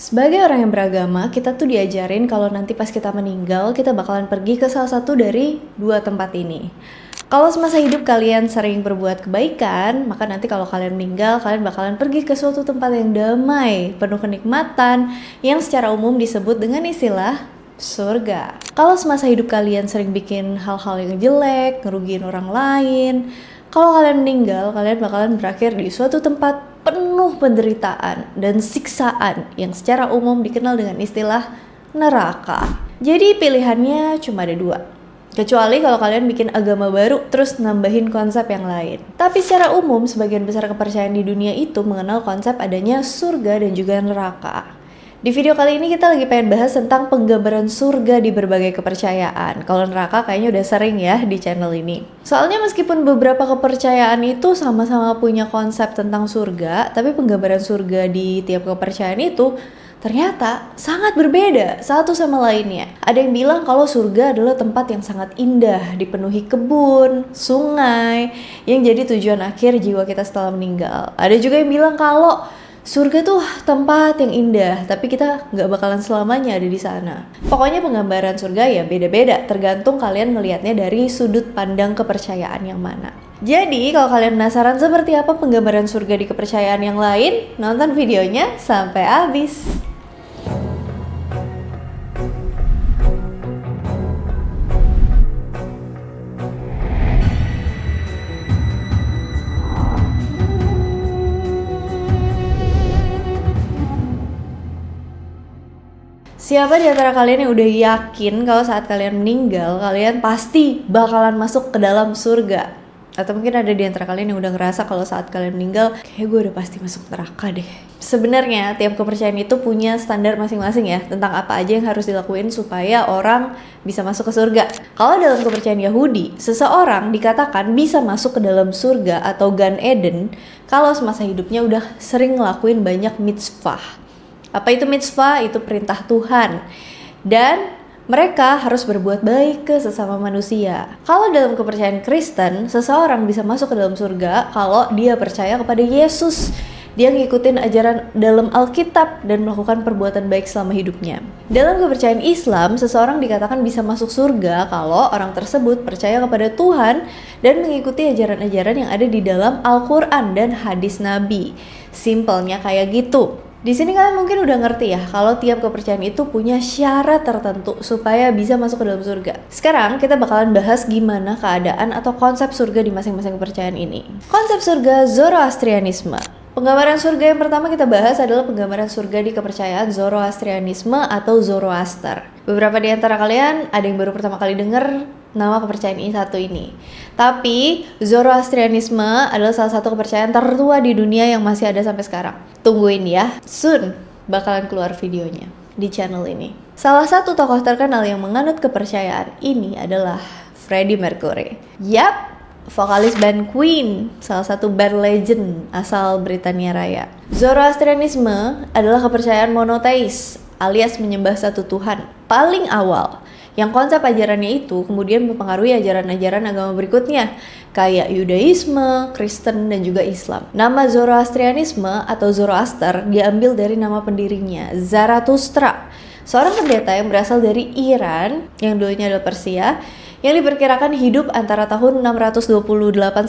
Sebagai orang yang beragama, kita tuh diajarin kalau nanti pas kita meninggal, kita bakalan pergi ke salah satu dari dua tempat ini. Kalau semasa hidup kalian sering berbuat kebaikan, maka nanti kalau kalian meninggal, kalian bakalan pergi ke suatu tempat yang damai, penuh kenikmatan, yang secara umum disebut dengan istilah surga. Kalau semasa hidup kalian sering bikin hal-hal yang jelek, ngerugiin orang lain, kalau kalian meninggal, kalian bakalan berakhir di suatu tempat penuh penderitaan dan siksaan yang secara umum dikenal dengan istilah neraka. Jadi pilihannya cuma ada dua. Kecuali kalau kalian bikin agama baru terus nambahin konsep yang lain. Tapi secara umum sebagian besar kepercayaan di dunia itu mengenal konsep adanya surga dan juga neraka. Di video kali ini kita lagi pengen bahas tentang penggambaran surga di berbagai kepercayaan. Kalau neraka kayaknya udah sering ya di channel ini. Soalnya meskipun beberapa kepercayaan itu sama-sama punya konsep tentang surga, tapi penggambaran surga di tiap kepercayaan itu ternyata sangat berbeda satu sama lainnya. Ada yang bilang kalau surga adalah tempat yang sangat indah, dipenuhi kebun, sungai, yang jadi tujuan akhir jiwa kita setelah meninggal. Ada juga yang bilang kalau surga tuh tempat yang indah, tapi kita nggak bakalan selamanya ada di sana. Pokoknya penggambaran surga ya beda-beda, tergantung kalian melihatnya dari sudut pandang kepercayaan yang mana. Jadi kalau kalian penasaran seperti apa penggambaran surga di kepercayaan yang lain, nonton videonya sampai habis. Siapa di antara kalian yang udah yakin kalau saat kalian meninggal, kalian pasti bakalan masuk ke dalam surga? Atau mungkin ada di antara kalian yang udah ngerasa kalau saat kalian meninggal, kayak gue udah pasti masuk neraka deh. Sebenarnya tiap kepercayaan itu punya standar masing-masing ya, tentang apa aja yang harus dilakuin supaya orang bisa masuk ke surga. Kalau dalam kepercayaan Yahudi, seseorang dikatakan bisa masuk ke dalam surga atau Gan Eden kalau semasa hidupnya udah sering ngelakuin banyak mitzvah. Apa itu mitzvah? Itu perintah Tuhan. Dan mereka harus berbuat baik ke sesama manusia. Kalau dalam kepercayaan Kristen, seseorang bisa masuk ke dalam surga kalau dia percaya kepada Yesus. Dia ngikutin ajaran dalam Alkitab dan melakukan perbuatan baik selama hidupnya. Dalam kepercayaan Islam, seseorang dikatakan bisa masuk surga kalau orang tersebut percaya kepada Tuhan dan mengikuti ajaran-ajaran yang ada di dalam Al-Quran dan hadis Nabi. Simpelnya kayak gitu. Di sini kalian mungkin udah ngerti ya kalau tiap kepercayaan itu punya syarat tertentu supaya bisa masuk ke dalam surga. Sekarang kita bakalan bahas gimana keadaan atau konsep surga di masing-masing kepercayaan ini. Konsep surga Zoroastrianisme. Penggambaran surga yang pertama kita bahas adalah penggambaran surga di kepercayaan Zoroastrianisme atau Zoroaster. Beberapa di antara kalian ada yang baru pertama kali denger nama kepercayaan ini satu ini. Tapi Zoroastrianisme adalah salah satu kepercayaan tertua di dunia yang masih ada sampai sekarang. Tungguin ya, soon bakalan keluar videonya di channel ini. Salah satu tokoh terkenal yang menganut kepercayaan ini adalah Freddie Mercury. Yap, vokalis band Queen, salah satu band legend asal Britania Raya. Zoroastrianisme adalah kepercayaan monoteis alias menyembah satu Tuhan paling awal, yang konsep ajarannya itu kemudian mempengaruhi ajaran-ajaran agama berikutnya kayak Yudaisme, Kristen, dan juga Islam. Nama Zoroastrianisme atau Zoroaster diambil dari nama pendirinya, Zarathustra, seorang pendeta yang berasal dari Iran yang dulunya adalah Persia, yang diperkirakan hidup antara tahun 628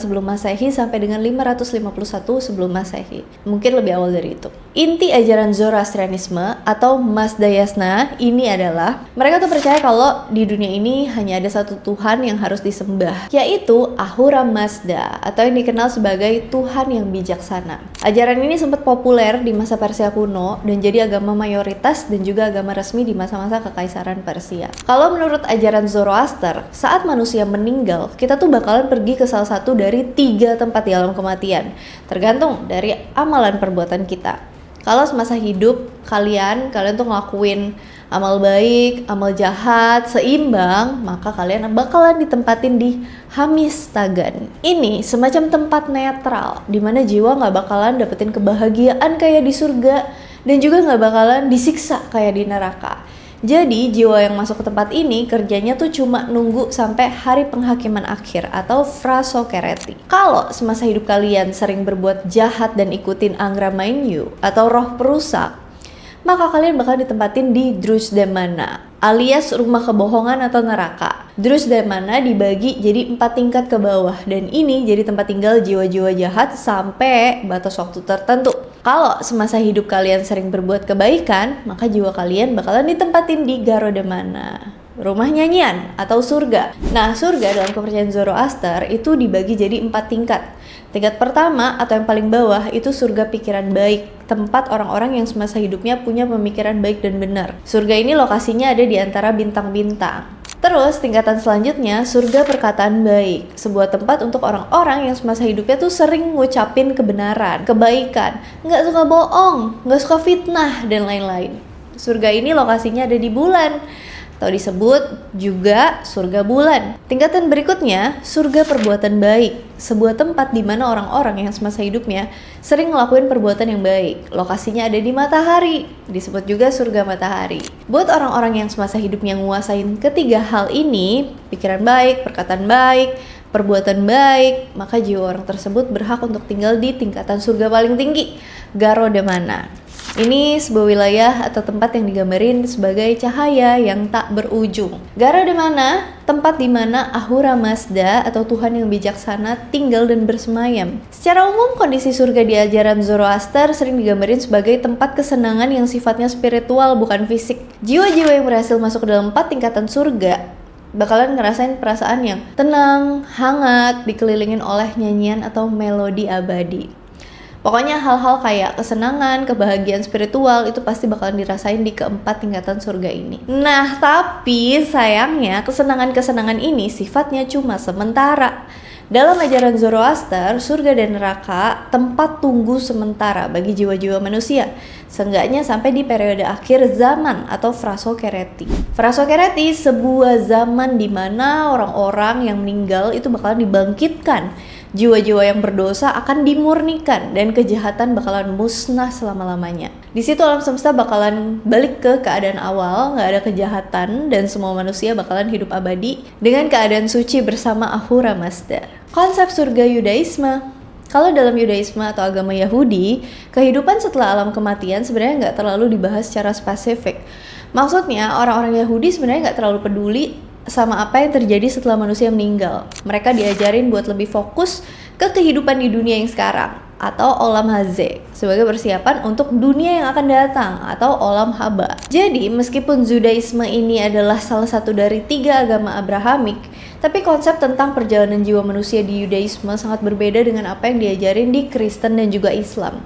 sebelum Masehi sampai dengan 551 sebelum Masehi. Mungkin lebih awal dari itu. Inti ajaran Zoroastrianisme atau Mazdayasna ini adalah mereka tuh percaya kalau di dunia ini hanya ada satu Tuhan yang harus disembah, yaitu Ahura Mazda atau yang dikenal sebagai Tuhan yang bijaksana. Ajaran ini sempat populer di masa Persia kuno dan jadi agama mayoritas dan juga agama resmi di masa-masa kekaisaran Persia. Kalau menurut ajaran Zoroaster, saat manusia meninggal, kita tuh bakalan pergi ke salah satu dari 3 tempat di alam kematian, tergantung dari amalan perbuatan kita. Kalau semasa hidup kalian tuh ngelakuin amal baik, amal jahat, seimbang, maka kalian bakalan ditempatin di Hamistagan. Ini semacam tempat netral, dimana jiwa gak bakalan dapetin kebahagiaan kayak di surga, dan juga gak bakalan disiksa kayak di neraka. Jadi jiwa yang masuk ke tempat ini kerjanya tuh cuma nunggu sampai hari penghakiman akhir atau frasokereti. Kalau semasa hidup kalian sering berbuat jahat dan ikutin Angra Mainyu atau roh perusak, maka kalian bakal ditempatin di Drusdamana, alias rumah kebohongan atau neraka. Drusdamana dibagi jadi 4 tingkat ke bawah, dan ini jadi tempat tinggal jiwa-jiwa jahat sampai batas waktu tertentu. Kalau semasa hidup kalian sering berbuat kebaikan, maka jiwa kalian bakalan ditempatin di Garodamana, rumah nyanyian atau surga. Nah, surga dalam kepercayaan Zoroaster itu dibagi jadi 4 tingkat. Tingkat pertama atau yang paling bawah itu surga pikiran baik, tempat orang-orang yang semasa hidupnya punya pemikiran baik dan benar. Surga ini lokasinya ada di antara bintang-bintang. Terus tingkatan selanjutnya surga perkataan baik, sebuah tempat untuk orang-orang yang semasa hidupnya tuh sering ngucapin kebenaran, kebaikan, nggak suka bohong, nggak suka fitnah, dan lain-lain. Surga ini lokasinya ada di bulan, atau disebut juga surga bulan. Tingkatan berikutnya, surga perbuatan baik, sebuah tempat di mana orang-orang yang semasa hidupnya sering ngelakuin perbuatan yang baik. Lokasinya ada di matahari, disebut juga surga matahari. Buat orang-orang yang semasa hidupnya nguasain ketiga hal ini, pikiran baik, perkataan baik, perbuatan baik, maka jiwa orang tersebut berhak untuk tinggal di tingkatan surga paling tinggi, Garodamana. Ini sebuah wilayah atau tempat yang digambarin sebagai cahaya yang tak berujung. Garodamana, tempat di mana Ahura Mazda atau Tuhan yang bijaksana tinggal dan bersemayam. Secara umum, kondisi surga di ajaran Zoroaster sering digambarin sebagai tempat kesenangan yang sifatnya spiritual, bukan fisik. Jiwa-jiwa yang berhasil masuk ke dalam 4 tingkatan surga bakalan ngerasain perasaan yang tenang, hangat, dikelilingin oleh nyanyian atau melodi abadi. Pokoknya hal-hal kayak kesenangan, kebahagiaan spiritual itu pasti bakalan dirasain di keempat tingkatan surga ini. Nah, tapi sayangnya kesenangan-kesenangan ini sifatnya cuma sementara. Dalam ajaran Zoroaster, surga dan neraka tempat tunggu sementara bagi jiwa-jiwa manusia, seenggaknya sampai di periode akhir zaman atau Frasokereti. Frasokereti sebuah zaman di mana orang-orang yang meninggal itu bakalan dibangkitkan. Jiwa-jiwa yang berdosa akan dimurnikan dan kejahatan bakalan musnah selama-lamanya. Di situ alam semesta bakalan balik ke keadaan awal, nggak ada kejahatan, dan semua manusia bakalan hidup abadi dengan keadaan suci bersama Ahura Mazda. Konsep surga Yudaisme. Kalau dalam Yudaisme atau agama Yahudi, kehidupan setelah alam kematian sebenarnya nggak terlalu dibahas secara spesifik. Maksudnya orang-orang Yahudi sebenarnya nggak terlalu peduli sama apa yang terjadi setelah manusia meninggal. Mereka diajarin buat lebih fokus ke kehidupan di dunia yang sekarang atau Olam Hazeh sebagai persiapan untuk dunia yang akan datang atau Olam Haba. Jadi meskipun Judaisme ini adalah salah satu dari 3 agama Abrahamik, tapi konsep tentang perjalanan jiwa manusia di Yudaisme sangat berbeda dengan apa yang diajarin di Kristen dan juga Islam.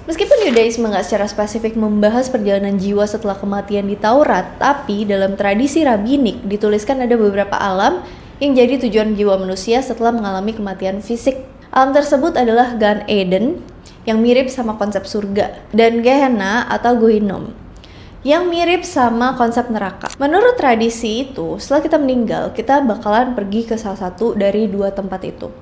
Meskipun Yudaisme nggak secara spesifik membahas perjalanan jiwa setelah kematian di Taurat, tapi dalam tradisi rabbinik dituliskan ada beberapa alam yang jadi tujuan jiwa manusia setelah mengalami kematian fisik. Alam tersebut adalah Gan Eden, yang mirip sama konsep surga, dan Gehenna atau Gehinom, yang mirip sama konsep neraka. Menurut tradisi itu, setelah kita meninggal, kita bakalan pergi ke salah satu dari 2 tempat itu.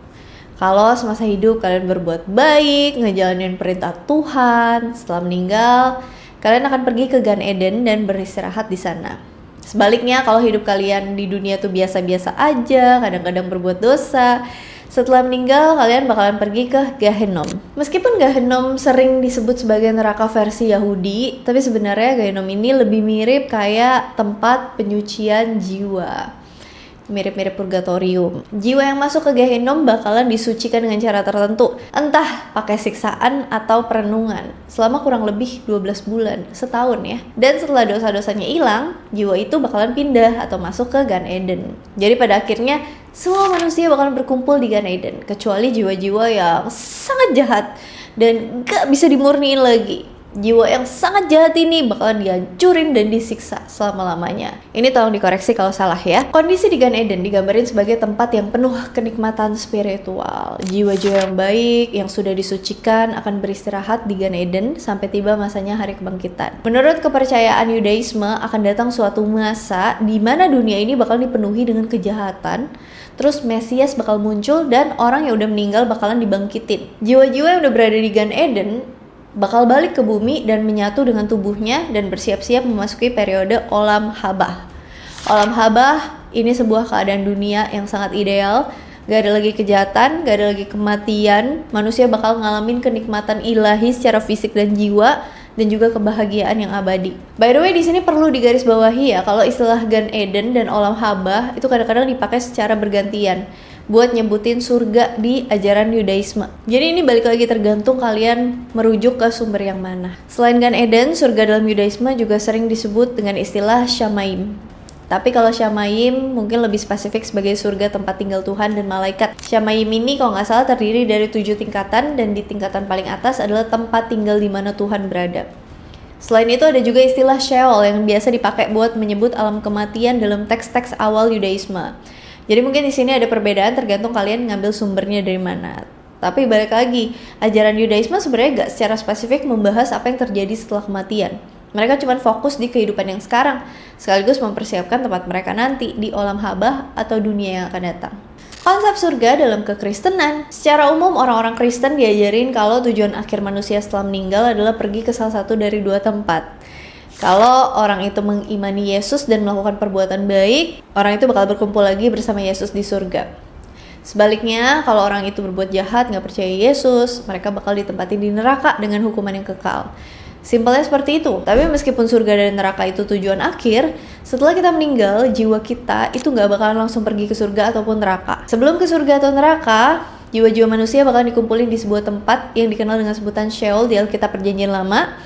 Kalau semasa hidup kalian berbuat baik, ngejalanin perintah Tuhan, setelah meninggal, kalian akan pergi ke Gan Eden dan beristirahat di sana. Sebaliknya, kalau hidup kalian di dunia tuh biasa-biasa aja, kadang-kadang berbuat dosa, setelah meninggal kalian bakalan pergi ke Gehenom. Meskipun Gehenom sering disebut sebagai neraka versi Yahudi, tapi sebenarnya Gehenom ini lebih mirip kayak tempat penyucian jiwa. Mirip-mirip purgatorium. Jiwa yang masuk ke Gehenom bakalan disucikan dengan cara tertentu, entah pakai siksaan atau perenungan, selama kurang lebih 12 bulan, setahun ya. Dan setelah dosa-dosanya hilang, jiwa itu bakalan pindah atau masuk ke Gan Eden. Jadi pada akhirnya semua manusia bakalan berkumpul di Gan Eden, kecuali jiwa-jiwa yang sangat jahat dan gak bisa dimurniin lagi. Jiwa yang sangat jahat ini bakalan dihancurin dan disiksa selama-lamanya. Ini tolong dikoreksi kalau salah ya. Kondisi di Gan Eden digambarin sebagai tempat yang penuh kenikmatan spiritual. Jiwa-jiwa yang baik yang sudah disucikan akan beristirahat di Gan Eden sampai tiba masanya hari kebangkitan. Menurut kepercayaan Yudaisme, akan datang suatu masa di mana dunia ini bakal dipenuhi dengan kejahatan. Terus Mesias bakal muncul dan orang yang udah meninggal bakalan dibangkitin. Jiwa-jiwa yang udah berada di Gan Eden bakal balik ke bumi dan menyatu dengan tubuhnya dan bersiap-siap memasuki periode Olam Habah. Olam Habah ini sebuah keadaan dunia yang sangat ideal, gak ada lagi kejahatan, gak ada lagi kematian, manusia bakal ngalamin kenikmatan ilahi secara fisik dan jiwa, dan juga kebahagiaan yang abadi. By the way, di sini perlu digarisbawahi ya, kalau istilah Gan Eden dan Olam Haba itu kadang-kadang dipakai secara bergantian buat nyebutin surga di ajaran Yudaisme. Jadi ini balik lagi tergantung kalian merujuk ke sumber yang mana. Selain Gan Eden, surga dalam Yudaisme juga sering disebut dengan istilah Shamaim. Tapi kalau Shamaim mungkin lebih spesifik sebagai surga tempat tinggal Tuhan dan malaikat. Shamaim ini kalau nggak salah terdiri dari 7 tingkatan, dan di tingkatan paling atas adalah tempat tinggal di mana Tuhan berada. Selain itu ada juga istilah Sheol yang biasa dipakai buat menyebut alam kematian dalam teks-teks awal Yudaisme. Jadi mungkin di sini ada perbedaan tergantung kalian ngambil sumbernya dari mana. Tapi balik lagi, ajaran Yudaisme sebenarnya gak secara spesifik membahas apa yang terjadi setelah kematian. Mereka cuma fokus di kehidupan yang sekarang, sekaligus mempersiapkan tempat mereka nanti di Olam Haba atau dunia yang akan datang. Konsep surga dalam kekristenan. Secara umum orang-orang Kristen diajarin kalau tujuan akhir manusia setelah meninggal adalah pergi ke salah satu dari 2 tempat. Kalau orang itu mengimani Yesus dan melakukan perbuatan baik, orang itu bakal berkumpul lagi bersama Yesus di surga. Sebaliknya, kalau orang itu berbuat jahat, gak percaya Yesus, mereka bakal ditempatin di neraka dengan hukuman yang kekal. Simpelnya seperti itu. Tapi meskipun surga dan neraka itu tujuan akhir, setelah kita meninggal, jiwa kita itu gak bakalan langsung pergi ke surga ataupun neraka. Sebelum ke surga atau neraka, jiwa-jiwa manusia bakalan dikumpulin di sebuah tempat yang dikenal dengan sebutan Sheol di Alkitab Perjanjian Lama.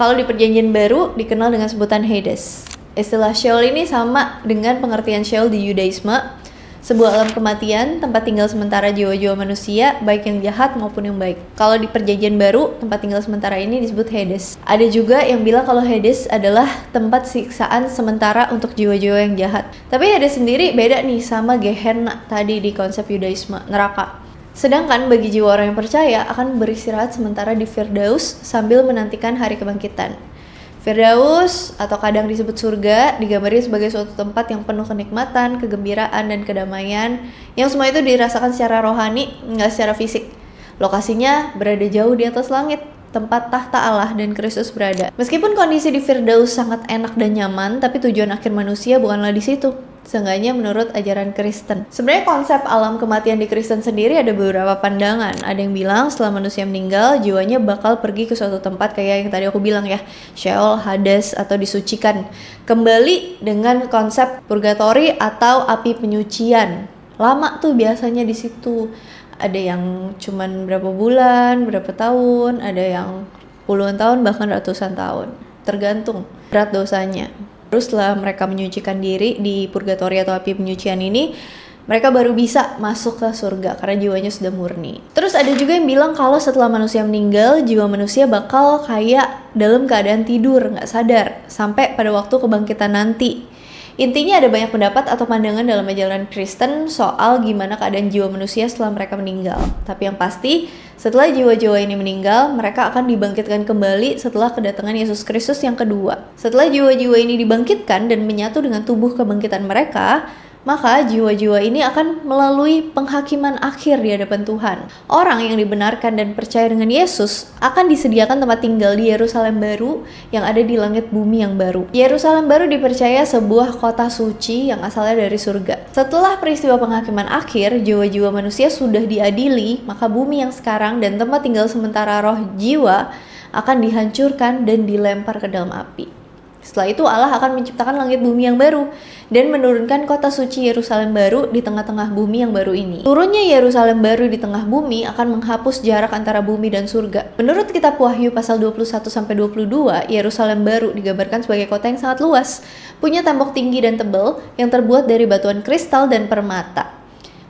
Kalau di Perjanjian Baru dikenal dengan sebutan Hades. Istilah Sheol ini sama dengan pengertian Sheol di Yudaisme, sebuah alam kematian, tempat tinggal sementara jiwa-jiwa manusia, baik yang jahat maupun yang baik. Kalau di Perjanjian Baru, tempat tinggal sementara ini disebut Hades. Ada juga yang bilang kalau Hades adalah tempat siksaan sementara untuk jiwa-jiwa yang jahat. Tapi Hades sendiri beda nih sama Gehenna tadi di konsep Yudaisme, neraka. Sedangkan bagi jiwa orang yang percaya akan beristirahat sementara di Firdaus sambil menantikan hari kebangkitan. Firdaus atau kadang disebut surga digambarin sebagai suatu tempat yang penuh kenikmatan, kegembiraan, dan kedamaian yang semua itu dirasakan secara rohani, nggak secara fisik. Lokasinya berada jauh di atas langit, tempat tahta Allah dan Kristus berada. Meskipun kondisi di Firdaus sangat enak dan nyaman, tapi tujuan akhir manusia bukanlah di situ. Seenggaknya menurut ajaran Kristen. Sebenarnya konsep alam kematian di Kristen sendiri ada beberapa pandangan. Ada yang bilang setelah manusia meninggal, jiwanya bakal pergi ke suatu tempat kayak yang tadi aku bilang ya, Sheol, Hades, atau disucikan. Kembali dengan konsep purgatori atau api penyucian. Lama tuh biasanya di situ. Ada yang cuman berapa bulan, berapa tahun, ada yang puluhan tahun, bahkan ratusan tahun. Tergantung berat dosanya. Terus setelah mereka menyucikan diri di purgatori atau api penyucian ini, mereka baru bisa masuk ke surga karena jiwanya sudah murni. Terus ada juga yang bilang kalau setelah manusia meninggal, jiwa manusia bakal kayak dalam keadaan tidur, gak sadar, sampai pada waktu kebangkitan nanti. Intinya ada banyak pendapat atau pandangan dalam ajaran Kristen soal gimana keadaan jiwa manusia setelah mereka meninggal. Tapi yang pasti, setelah jiwa-jiwa ini meninggal, mereka akan dibangkitkan kembali setelah kedatangan Yesus Kristus yang kedua. Setelah jiwa-jiwa ini dibangkitkan dan menyatu dengan tubuh kebangkitan mereka, maka jiwa-jiwa ini akan melalui penghakiman akhir di hadapan Tuhan. Orang yang dibenarkan dan percaya dengan Yesus akan disediakan tempat tinggal di Yerusalem baru yang ada di langit bumi yang baru. Yerusalem baru dipercaya sebuah kota suci yang asalnya dari surga. Setelah peristiwa penghakiman akhir, jiwa-jiwa manusia sudah diadili, maka bumi yang sekarang dan tempat tinggal sementara roh jiwa akan dihancurkan dan dilempar ke dalam api. Setelah itu Allah akan menciptakan langit bumi yang baru dan menurunkan kota suci Yerusalem baru di tengah-tengah bumi yang baru ini. Turunnya Yerusalem baru di tengah bumi akan menghapus jarak antara bumi dan surga. Menurut kitab Wahyu pasal 21-22, Yerusalem baru digambarkan sebagai kota yang sangat luas, punya tembok tinggi dan tebal yang terbuat dari batuan kristal dan permata.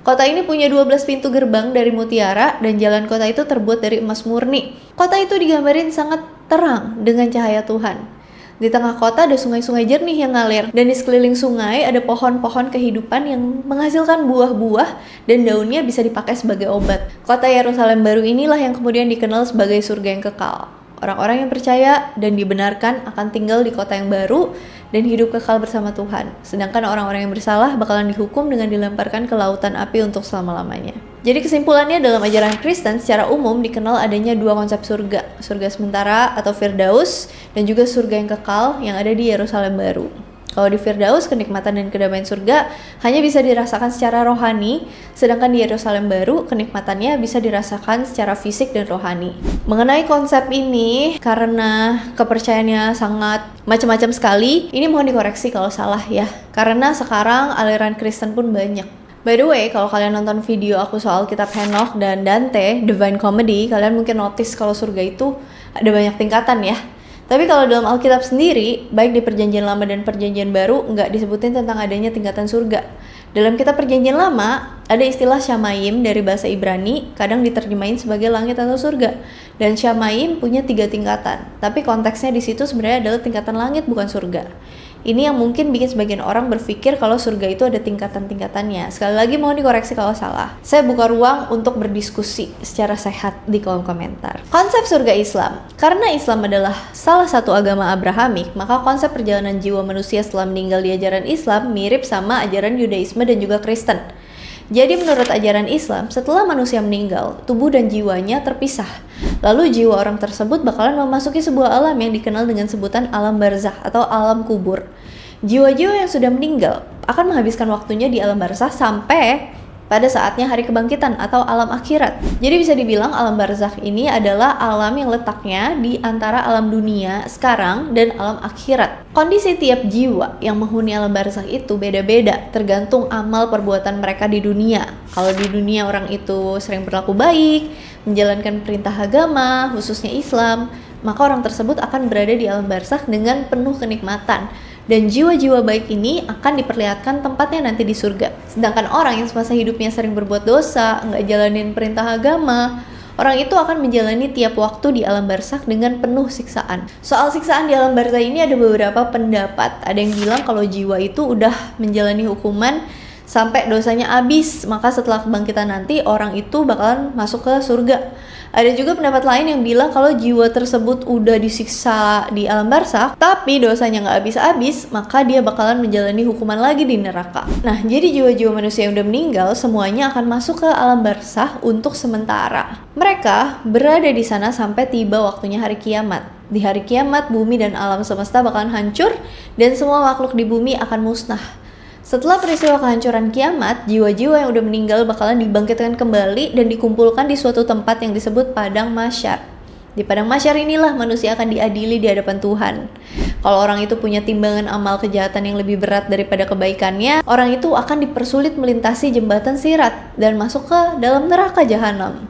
Kota ini punya 12 pintu gerbang dari mutiara dan jalan kota itu terbuat dari emas murni. Kota itu digambarin sangat terang dengan cahaya Tuhan. Di tengah kota ada sungai-sungai jernih yang ngalir, dan di sekeliling sungai ada pohon-pohon kehidupan yang menghasilkan buah-buah dan daunnya bisa dipakai sebagai obat. Kota Yerusalem baru inilah yang kemudian dikenal sebagai surga yang kekal. Orang-orang yang percaya dan dibenarkan akan tinggal di kota yang baru dan hidup kekal bersama Tuhan. Sedangkan orang-orang yang bersalah bakalan dihukum dengan dilemparkan ke lautan api untuk selama-lamanya. Jadi kesimpulannya dalam ajaran Kristen secara umum dikenal adanya 2 konsep surga. Surga sementara atau Firdaus dan juga surga yang kekal yang ada di Yerusalem baru. Kalau di Firdaus, kenikmatan dan kedamaian surga hanya bisa dirasakan secara rohani, sedangkan di Yerusalem baru, kenikmatannya bisa dirasakan secara fisik dan rohani. Mengenai konsep ini, karena kepercayaannya sangat macam-macam sekali, ini mohon dikoreksi kalau salah ya, karena sekarang aliran Kristen pun banyak. By the way, kalau kalian nonton video aku soal kitab Henokh dan Dante, Divine Comedy, kalian mungkin notice kalau surga itu ada banyak tingkatan ya. Tapi kalau dalam Alkitab sendiri, baik di Perjanjian Lama dan Perjanjian Baru, nggak disebutin tentang adanya tingkatan surga. Dalam kitab Perjanjian Lama, ada istilah Shamayim dari bahasa Ibrani, kadang diterjemahin sebagai langit atau surga. Dan Shamayim punya 3 tingkatan, tapi konteksnya di situ sebenarnya adalah tingkatan langit bukan surga. Ini yang mungkin bikin sebagian orang berpikir kalau surga itu ada tingkatan-tingkatannya. Sekali lagi mohon dikoreksi kalau salah. Saya buka ruang untuk berdiskusi secara sehat di kolom komentar. Konsep surga Islam. Karena Islam adalah salah satu agama Abrahamik, maka konsep perjalanan jiwa manusia setelah meninggal di ajaran Islam mirip sama ajaran Yudaisme dan juga Kristen. Jadi menurut ajaran Islam, setelah manusia meninggal, tubuh dan jiwanya terpisah. Lalu jiwa orang tersebut bakalan memasuki sebuah alam yang dikenal dengan sebutan alam barzakh atau alam kubur. Jiwa-jiwa yang sudah meninggal akan menghabiskan waktunya di alam barzakh sampai pada saatnya hari kebangkitan atau alam akhirat. Jadi bisa dibilang alam barzakh ini adalah alam yang letaknya di antara alam dunia sekarang dan alam akhirat. Kondisi tiap jiwa yang menghuni alam barzakh itu beda-beda tergantung amal perbuatan mereka di dunia. Kalau di dunia orang itu sering berlaku baik, menjalankan perintah agama, khususnya Islam, maka orang tersebut akan berada di alam barzakh dengan penuh kenikmatan. Dan jiwa-jiwa baik ini akan diperlihatkan tempatnya nanti di surga. Sedangkan orang yang semasa hidupnya sering berbuat dosa, nggak jalanin perintah agama, orang itu akan menjalani tiap waktu di alam barzakh dengan penuh siksaan. Soal siksaan di alam barzakh ini ada beberapa pendapat. Ada yang bilang kalau jiwa itu udah menjalani hukuman sampai dosanya habis, maka setelah kebangkitan nanti orang itu bakalan masuk ke surga. Ada juga pendapat lain yang bilang kalau jiwa tersebut udah disiksa di alam barzakh, tapi dosanya nggak habis-habis, maka dia bakalan menjalani hukuman lagi di neraka. Nah, jadi jiwa-jiwa manusia yang udah meninggal semuanya akan masuk ke alam barzakh untuk sementara. Mereka berada di sana sampai tiba waktunya hari kiamat. Di hari kiamat, bumi dan alam semesta bakalan hancur dan semua makhluk di bumi akan musnah. Setelah peristiwa kehancuran kiamat, jiwa-jiwa yang udah meninggal bakalan dibangkitkan kembali dan dikumpulkan di suatu tempat yang disebut Padang Mahsyar. Di Padang Mahsyar inilah manusia akan diadili di hadapan Tuhan. Kalau orang itu punya timbangan amal kejahatan yang lebih berat daripada kebaikannya, orang itu akan dipersulit melintasi jembatan Sirat dan masuk ke dalam neraka jahanam.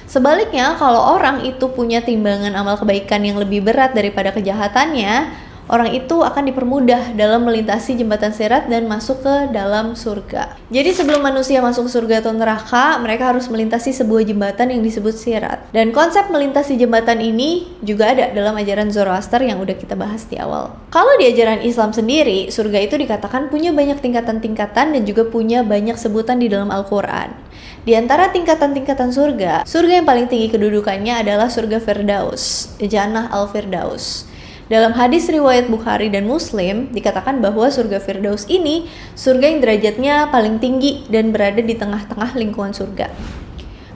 Sebaliknya, kalau orang itu punya timbangan amal kebaikan yang lebih berat daripada kejahatannya, orang itu akan dipermudah dalam melintasi jembatan Sirat dan masuk ke dalam surga. Jadi sebelum manusia masuk surga atau neraka, mereka harus melintasi sebuah jembatan yang disebut Sirat. Dan konsep melintasi jembatan ini juga ada dalam ajaran Zoroaster yang udah kita bahas di awal. Kalau di ajaran Islam sendiri, surga itu dikatakan punya banyak tingkatan-tingkatan dan juga punya banyak sebutan di dalam Al-Quran. Di antara tingkatan-tingkatan surga yang paling tinggi kedudukannya adalah surga Firdaus, Jannah Al-Firdaus. Dalam hadis riwayat Bukhari dan Muslim, dikatakan bahwa surga Firdaus ini surga yang derajatnya paling tinggi dan berada di tengah-tengah lingkungan surga.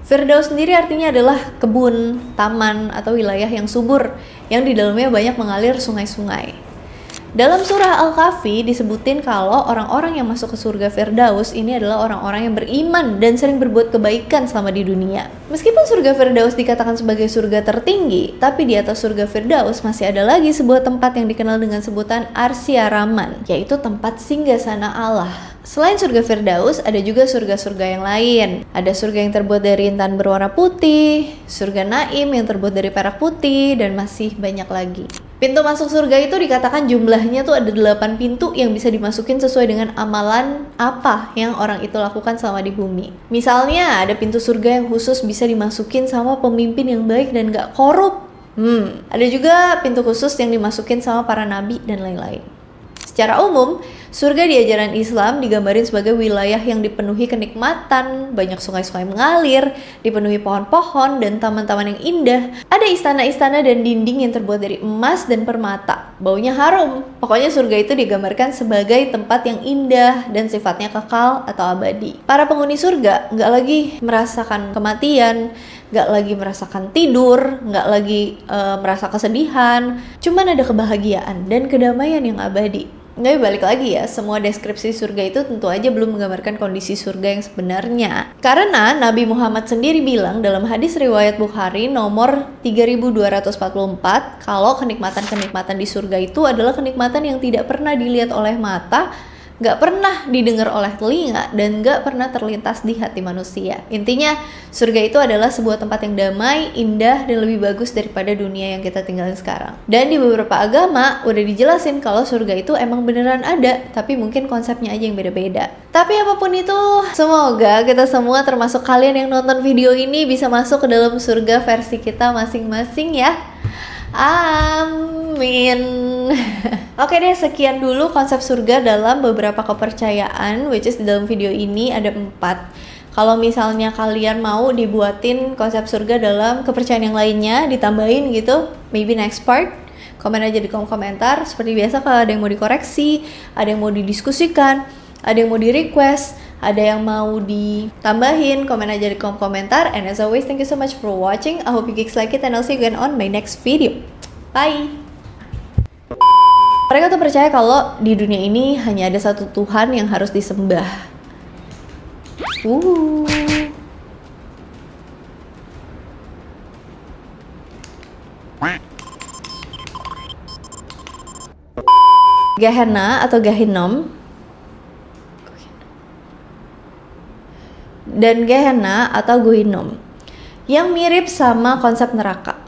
Firdaus sendiri artinya adalah kebun, taman, atau wilayah yang subur, yang di dalamnya banyak mengalir sungai-sungai. Dalam surah Al-Kahfi disebutin kalau orang-orang yang masuk ke surga Firdaus ini adalah orang-orang yang beriman dan sering berbuat kebaikan selama di dunia. Meskipun surga Firdaus dikatakan sebagai surga tertinggi, tapi di atas surga Firdaus masih ada lagi sebuah tempat yang dikenal dengan sebutan Arsya Rahman, yaitu tempat singgasana Allah. Selain surga Firdaus, ada juga surga-surga yang lain. Ada surga yang terbuat dari intan berwarna putih, surga Naim yang terbuat dari perak putih, dan masih banyak lagi. Pintu masuk surga itu dikatakan jumlahnya tuh ada 8 pintu yang bisa dimasukin sesuai dengan amalan apa yang orang itu lakukan selama di bumi. Misalnya ada pintu surga yang khusus bisa dimasukin sama pemimpin yang baik dan gak korup. Ada juga pintu khusus yang dimasukin sama para nabi dan lain-lain. Secara umum, surga di ajaran Islam digambarin sebagai wilayah yang dipenuhi kenikmatan, banyak sungai-sungai mengalir, dipenuhi pohon-pohon dan taman-taman yang indah. Ada istana-istana dan dinding yang terbuat dari emas dan permata. Baunya harum. Pokoknya surga itu digambarkan sebagai tempat yang indah dan sifatnya kekal atau abadi. Para penghuni surga nggak lagi merasakan kematian, nggak lagi merasakan tidur, nggak lagi merasa kesedihan. Cuman ada kebahagiaan dan kedamaian yang abadi. Tapi balik lagi ya, semua deskripsi surga itu tentu aja belum menggambarkan kondisi surga yang sebenarnya. Karena Nabi Muhammad sendiri bilang dalam hadis riwayat Bukhari nomor 3244, kalau kenikmatan-kenikmatan di surga itu adalah kenikmatan yang tidak pernah dilihat oleh mata, gak pernah didengar oleh telinga, dan gak pernah terlintas di hati manusia. Intinya, surga itu adalah sebuah tempat yang damai, indah, dan lebih bagus daripada dunia yang kita tinggalin sekarang. Dan di beberapa agama, udah dijelasin kalau surga itu emang beneran ada, tapi mungkin konsepnya aja yang beda-beda. Tapi apapun itu, semoga kita semua termasuk kalian yang nonton video ini bisa masuk ke dalam surga versi kita masing-masing ya. Amin. Oke deh, sekian dulu konsep surga dalam beberapa kepercayaan, which is di dalam video ini ada 4. Kalau misalnya kalian mau dibuatin konsep surga dalam kepercayaan yang lainnya, ditambahin gitu, maybe next part, komen aja di kolom komentar. Seperti biasa, kalau ada yang mau dikoreksi, ada yang mau didiskusikan, ada yang mau di request, ada yang mau ditambahin, komen aja di kolom komentar. And as always, thank you so much for watching. I hope you geeks like it, and I'll see you again on my next video. Bye! Mereka tuh percaya kalau di dunia ini hanya ada satu Tuhan yang harus disembah. Gehenna atau Gehinnom dan Gehenna atau Guhinom yang mirip sama konsep neraka.